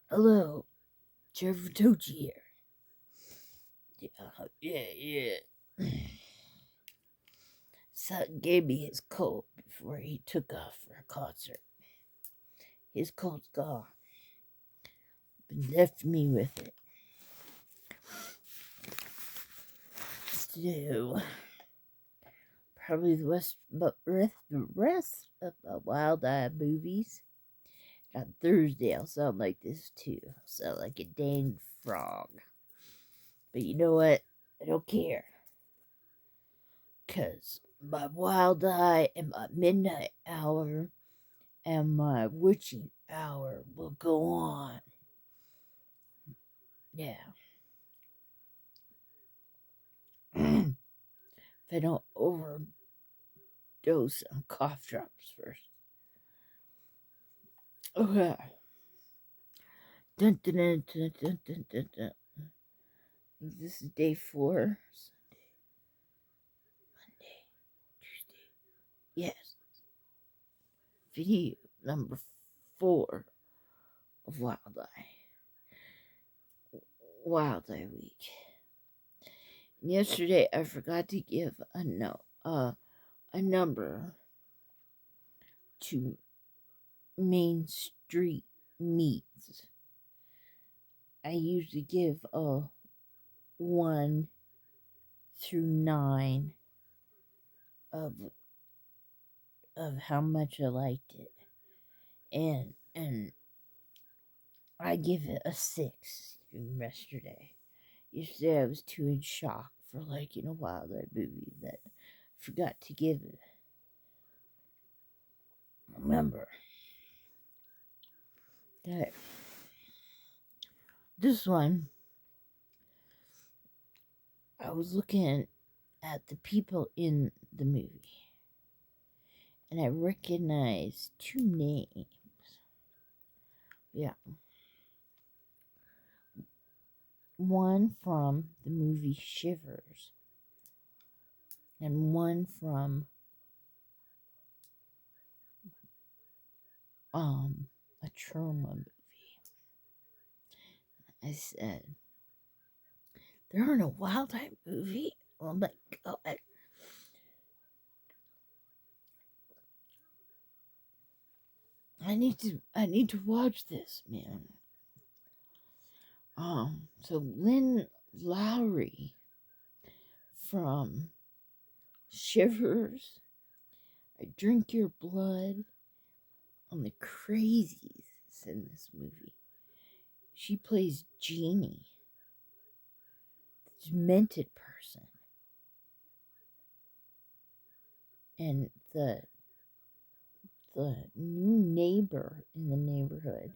Hello, Shivered here. Yeah. Son gave me his coat before he took off for a concert. His coat's gone, but left me with it. So, probably the rest of the Wild Eye movies. On Thursday, I'll sound like this too. I'll sound like a dang frog. But you know what? I don't care. Because my Wild Eye and my Midnight Hour and my witching hour will go on. Yeah. If I don't overdose on cough drops first. Okay. Dun, dun, dun, dun, dun, dun, dun, dun. This is day 4. Sunday, Monday, Tuesday. Yes. Video number 4 of Wild Eye. Wild Eye Week. And yesterday I forgot to give a number to Main Street Meats. I usually give a 1 through 9 of how much I liked it, and I give it a 6 yesterday. Yesterday I was too in shock for liking a Wild Eye movie that I forgot to give it. Remember that this one, I was looking at the people in the movie, and I recognized 2 names. Yeah. One from the movie Shivers, and one from a trauma movie. I said, they're in a Wild Eye movie? Oh my god. I need to watch this, man. So Lynn Lowry from Shivers, I Drink Your Blood, and the Crazies in this movie. She plays Jeannie, the demented person. And the new neighbor in the neighborhood,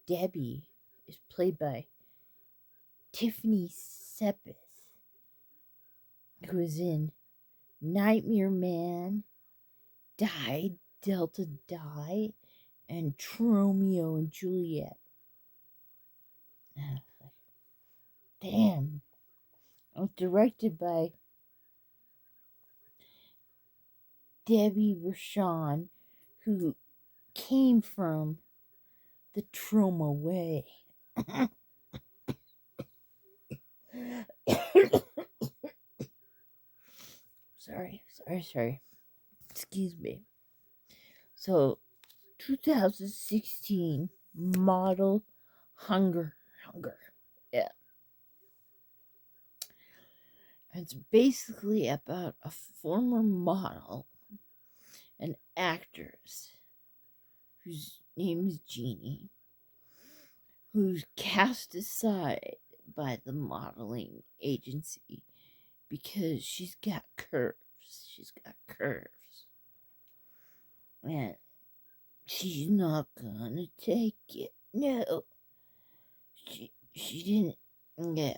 Debbie, is played by Tiffany Seppes, who is in Nightmare Man, Delta Die, and Romeo and Juliet. Damn. It was directed by Debbie Rochon, who came from the Trauma Way. Sorry. Excuse me. So, 2016 model Hunger. Yeah. It's basically about a former model, an actress, whose name is Jeannie, who's cast aside by the modeling agency because she's got curves. And she's not gonna take it. No. She didn't. Yeah.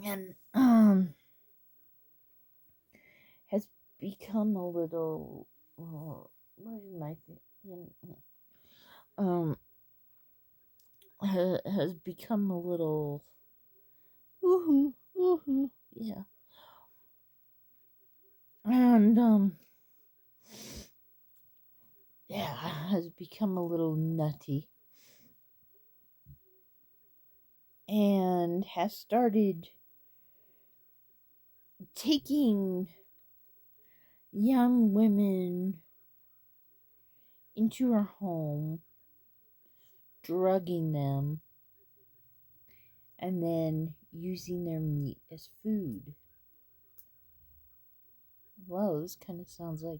And has become a little what is my thing? Has become a little yeah. And has become a little nutty and has started taking young women into her home, drugging them, and then using their meat as food. Well, this kind of sounds like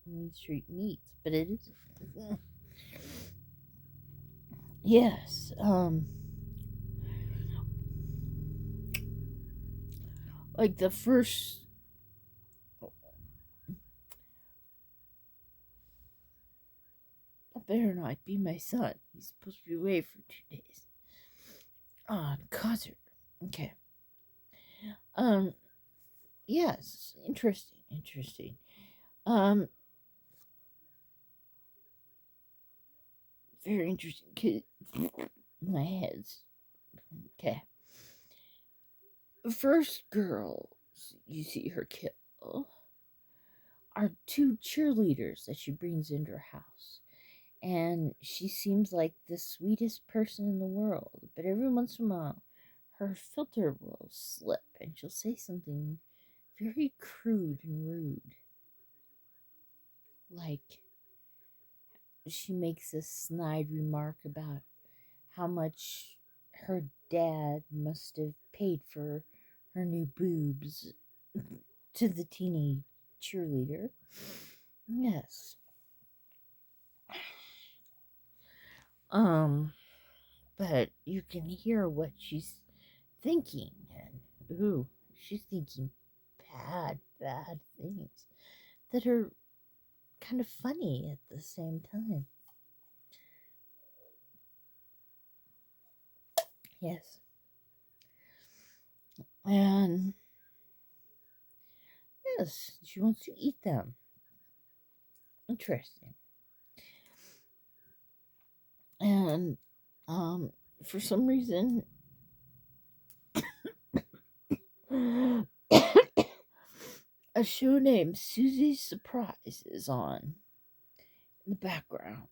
Mean Street Meats, but it isn't. Yes, like the first. That better not be my son. He's supposed to be away for 2 days. Concert. Okay. Um, yes, interesting. Um, very interesting. My head's okay. The first girls you see her kill are two cheerleaders that she brings into her house. And she seems like the sweetest person in the world. But every once in a while, her filter will slip and she'll say something very crude and rude. Like, she makes a snide remark about how much her dad must have paid for her new boobs to the teenage cheerleader. Yes. But you can hear what she's thinking, and she's thinking bad things that are kind of funny at the same time. Yes. And yes, she wants to eat them. Interesting. And for some reason a show named Susie's Surprise is on in the background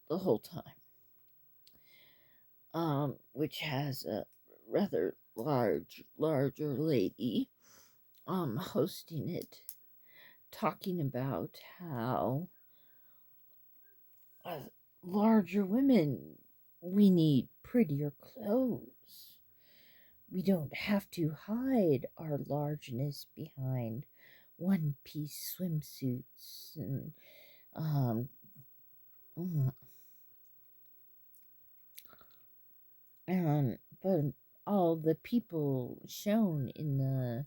the whole time. Which has a rather larger lady hosting it, talking about how larger women, we need prettier clothes. We don't have to hide our largeness behind one piece swimsuits and um mm, but all the people shown in the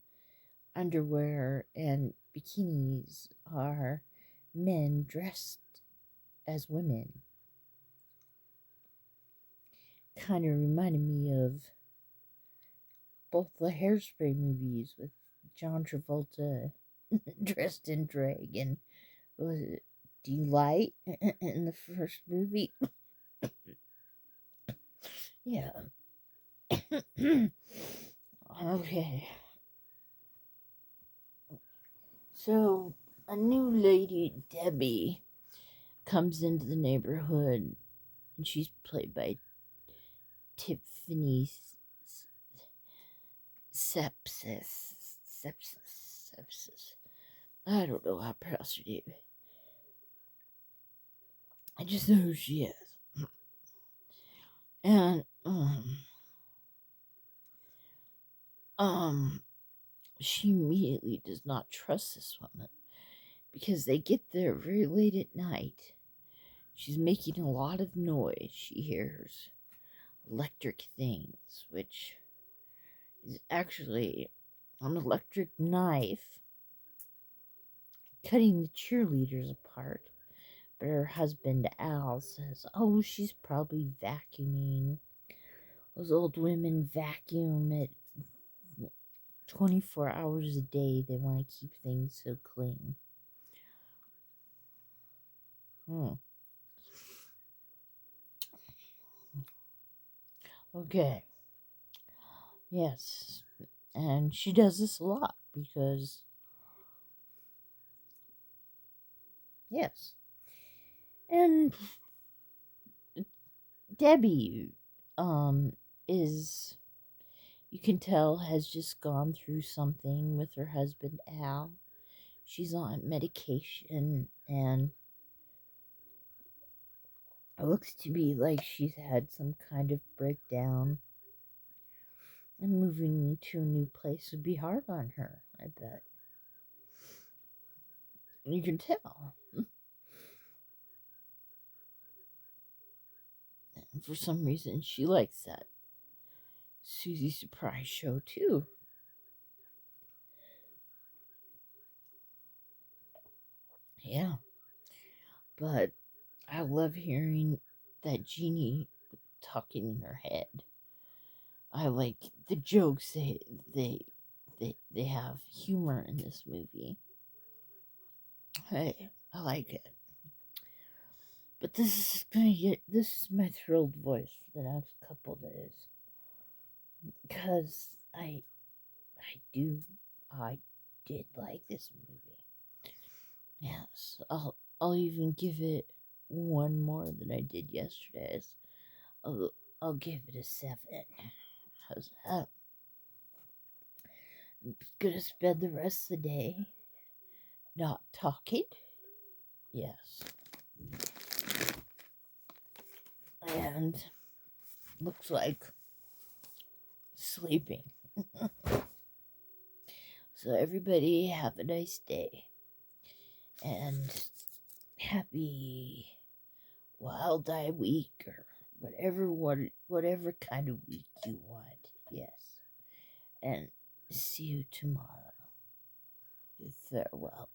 underwear and bikinis are men dressed as women. Kind of reminded me of both the Hairspray movies with John Travolta dressed in drag and was it Delight in the first movie? Yeah. Okay. So a new lady, Debbie, comes into the neighborhood and she's played by Tiffany Sepsis. I don't know how to pronounce her name. I just know who she is. And she immediately does not trust this woman because they get there very late at night. She's making a lot of noise. She hears electric things, which is actually an electric knife cutting the cheerleaders apart. But her husband, Al, says, oh, she's probably vacuuming. Those old women vacuum at 24 hours a day. They want to keep things so clean. Okay. Yes. And she does this a lot because, yes. And Debbie, is, you can tell, has just gone through something with her husband Al. She's on medication, and it looks to be like she's had some kind of breakdown. And moving to a new place would be hard on her, I bet. You can tell. And for some reason, she likes that Susie Surprise show, too. Yeah. But I love hearing that Jeannie talking in her head. I like the jokes they have humor in this movie. Hey, I like it. But this is my thrilled voice for the next couple days, because I did like this movie. Yes, I'll even give it one more than I did yesterday's. I'll give it a 7. How's that? I'm gonna spend the rest of the day not talking. Yes. And looks like sleeping. So everybody have a nice day. And happy Wild Eye Week, or whatever kind of week you want. Yes. And see you tomorrow. Farewell.